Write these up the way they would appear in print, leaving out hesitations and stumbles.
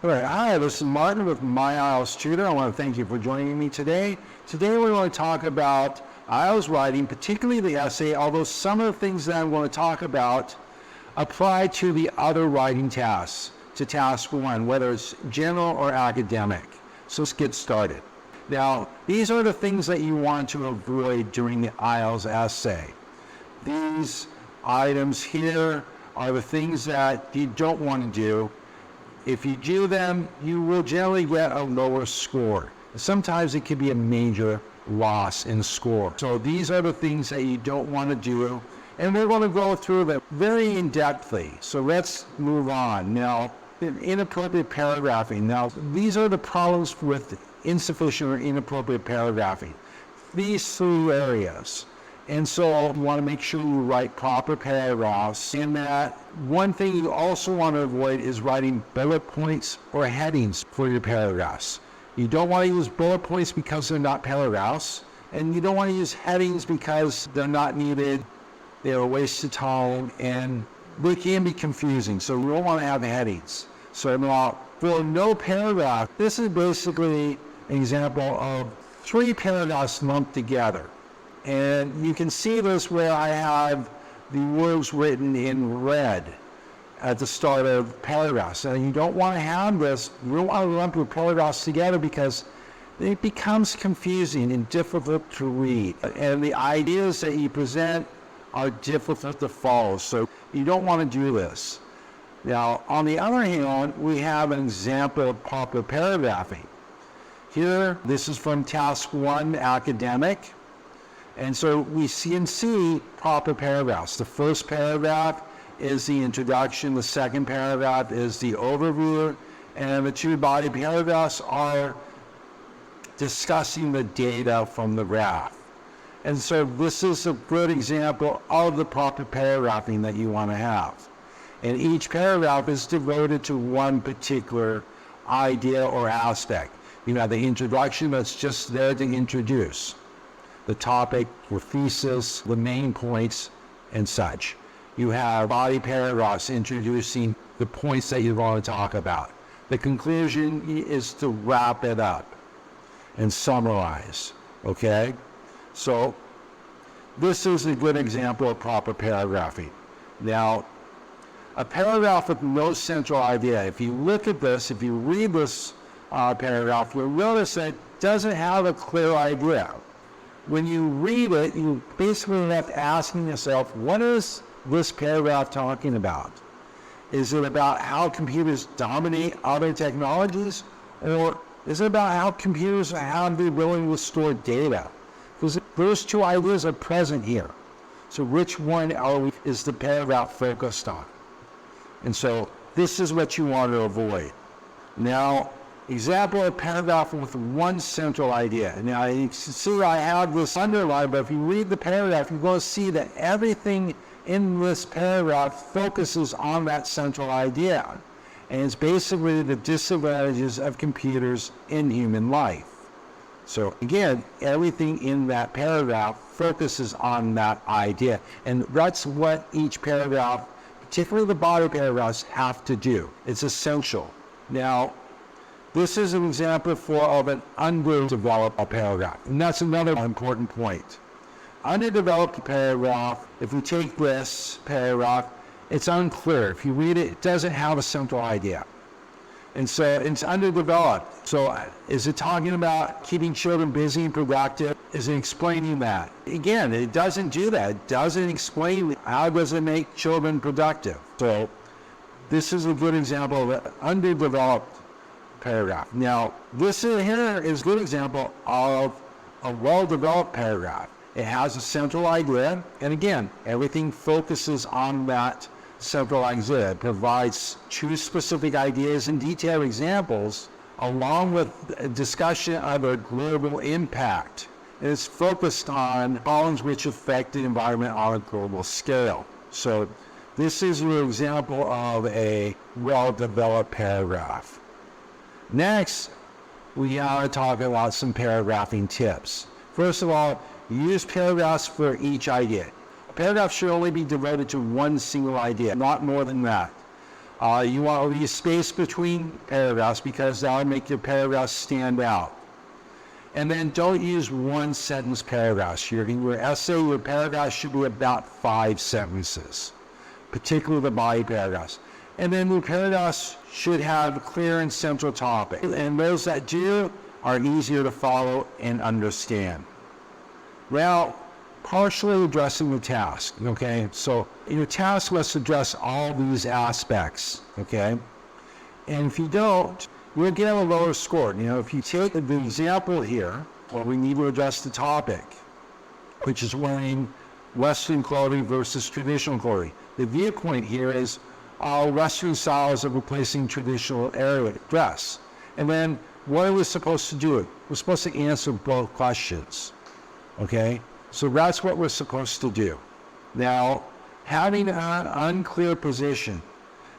All right, hi, this is Martin with MyIeltsTutor. I want to thank you for joining me today. Today we're going to talk about IELTS writing, particularly the essay, although some of the things that I'm going to talk about apply to the other writing tasks, to task one, whether it's general or academic. So let's get started. Now, these are the things that you want to avoid during the IELTS essay. These items here are the things that you don't want to do. If you do them, you will generally get a lower score. Sometimes it can be a major loss in score. So these are the things that you don't want to do. And we're going to go through them very in-depthly. So let's move on. Now, inappropriate paragraphing. Now, these are the problems with insufficient or inappropriate paragraphing. These three areas. And so you want to make sure you write proper paragraphs. And that one thing you also want to avoid is writing bullet points or headings for your paragraphs. You don't want to use bullet points because they're not paragraphs. And you don't want to use headings because they're not needed. They're a waste of time and they can be confusing. So we don't want to have headings. So now for no paragraph, this is basically an example of three paragraphs lumped together. And you can see this where I have the words written in red at the start of paragraphs. And you don't want to have this, you don't want to lump your paragraphs together because it becomes confusing and difficult to read. And the ideas that you present are difficult to follow. So you don't want to do this. Now, on the other hand, we have an example of proper paragraphing. Here, this is from task one, academic. And so we can see proper paragraphs. The first paragraph is the introduction. The second paragraph is the overview. And the two body paragraphs are discussing the data from the graph. And so this is a good example of the proper paragraphing that you want to have. And each paragraph is devoted to one particular idea or aspect. You have the introduction that's just there to introduce the topic, or thesis, the main points, and such. You have body paragraphs introducing the points that you want to talk about. The conclusion is to wrap it up and summarize, okay? So this is a good example of proper paragraphing. Now, a paragraph with no central idea. If you look at this, if you read this paragraph, you'll notice that it doesn't have a clear idea. When you read it, you basically end up asking yourself, what is this paragraph talking about? Is it about how computers dominate other technologies? Or is it about how computers have the ability to store data? Because those two ideas are present here. So which one is the paragraph focused on? And so this is what you want to avoid. Now, example of paragraph with one central idea. Now you can see I have this underlined, but if you read the paragraph, you're going to see that everything in this paragraph focuses on that central idea. And it's basically the disadvantages of computers in human life. So again, everything in that paragraph focuses on that idea. And that's what each paragraph, particularly the body paragraphs, have to do. It's essential. Now, this is an example of an underdeveloped paragraph. And that's another important point. Underdeveloped paragraph, if we take this paragraph, it's unclear. If you read it, it doesn't have a central idea. And so it's underdeveloped. So is it talking about keeping children busy and productive? Is it explaining that? Again, it doesn't do that. It doesn't explain how does it make children productive. So this is a good example of an underdeveloped paragraph. Now, this here is a good example of a well-developed paragraph. It has a central idea, and again, everything focuses on that central idea. It provides two specific ideas and detailed examples, along with a discussion of a global impact. And it's focused on problems which affect the environment on a global scale. So this is an example of a well-developed paragraph. Next, we are to talk about some paragraphing tips. First of all, use paragraphs for each idea. A paragraph should only be devoted to one single idea, not more than that. You want to leave space between paragraphs because that will make your paragraphs stand out. And then don't use one sentence paragraphs. Your essay, your paragraph should be about 5 sentences, particularly the body paragraphs. And then your paragraphs should have a clear and central topic. And those that do are easier to follow and understand. Now, partially addressing the task, okay? So your task must address all these aspects, okay? And if you don't, we'll get a lower score. You know, if you take the example here, well, we need to address the topic, which is wearing Western clothing versus traditional clothing. The viewpoint here is Western styles of replacing traditional area dress. And then what are we supposed to do? We're supposed to answer both questions, okay? So that's what we're supposed to do. Now, having an unclear position.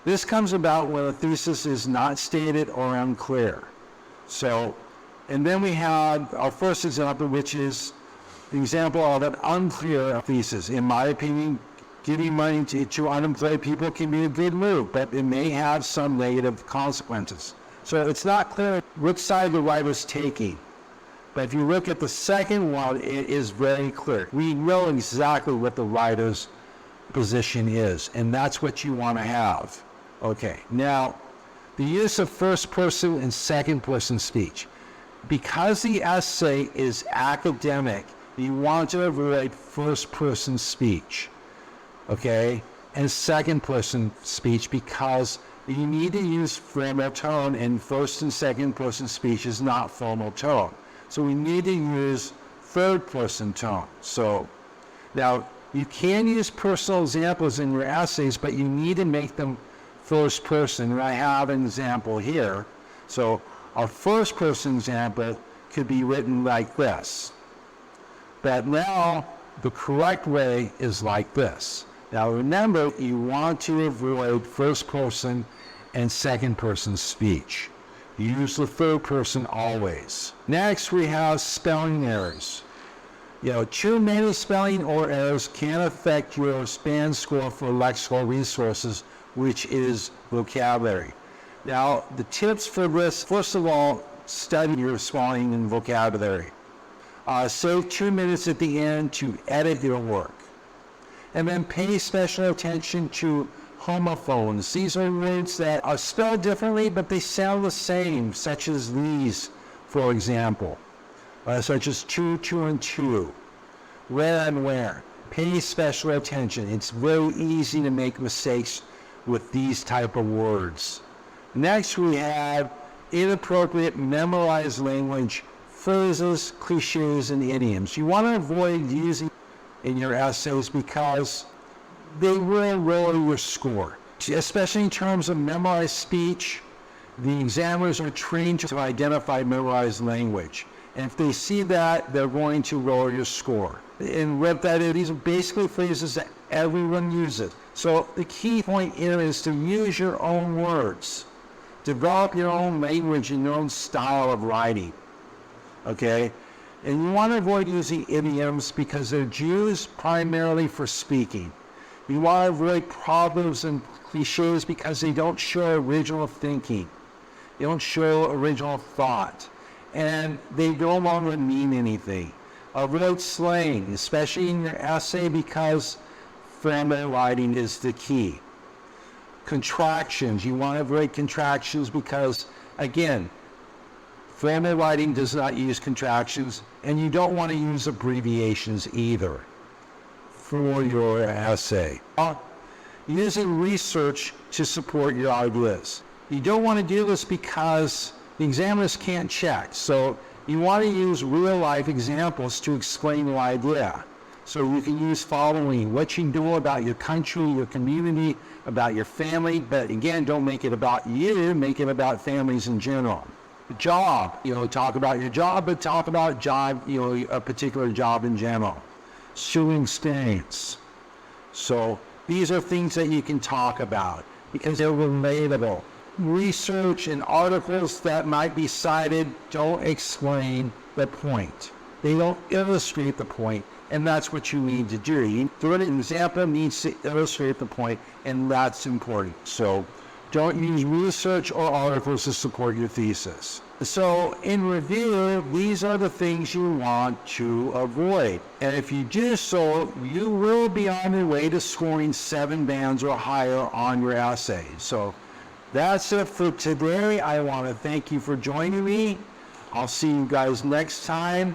This comes about when a thesis is not stated or unclear. So, and then we have our first example, which is the example of an unclear thesis. In my opinion, giving money to unemployed people can be a good move, but it may have some negative consequences. So it's not clear which side the writer's taking. But if you look at the second one, it is very clear. We know exactly what the writer's position is, and that's what you want to have. Okay, now, the use of first person and second person speech. Because the essay is academic, you want to avoid first person speech, okay, and second person speech because you need to use formal tone, and first and second person speech is not formal tone. So we need to use third person tone. So now you can use personal examples in your essays, but you need to make them first person. And I have an example here. So our first person example could be written like this. But now the correct way is like this. Now remember, you want to avoid first person and second person speech. Use the third person always. Next, we have spelling errors. You know, too many spelling or errors can affect your span score for lexical resources, which is vocabulary. Now, the tips for this, first of all, study your spelling and vocabulary. Save 2 minutes at the end to edit your work. And then pay special attention to homophones. These are words that are spelled differently, but they sound the same, such as these, for example. Such as two, and two. Where and where. Pay special attention. It's very easy to make mistakes with these type of words. Next, we have inappropriate memorized language, phrases, cliches, and idioms. You want to avoid using in your essays because they will lower your score, especially in terms of memorized speech. The examiners are trained to identify memorized language. And if they see that, they're going to lower your score. And what that is, these are basically phrases that everyone uses. So the key point here is to use your own words. Develop your own language and your own style of writing. Okay? And you want to avoid using idioms because they're used primarily for speaking. You want to avoid proverbs and cliches because they don't show original thinking. They don't show original thought. And they no longer mean anything. Avoid slang, especially in your essay, because formal writing is the key. Contractions. You want to avoid contractions because, again, formal writing does not use contractions, and you don't want to use abbreviations either for your essay. Using research to support your ideas. You don't want to do this because the examiners can't check. So you want to use real-life examples to explain your idea. So you can use following what you know about your country, your community, about your family, but again, don't make it about you, make it about families in general. Job, talk about your job, but talk about job, a particular job in general. Suing states. So these are things that you can talk about because they're relatable. Research and articles that might be cited don't explain the point. They don't illustrate the point, and that's what you need to do. An example needs to illustrate the point, and that's important. So Don't use research or articles to support your thesis. So in review, these are the things you want to avoid. And if you do so, you will be on your way to scoring 7 bands or higher on your essay. So that's it for today. I want to thank you for joining me. I'll see you guys next time.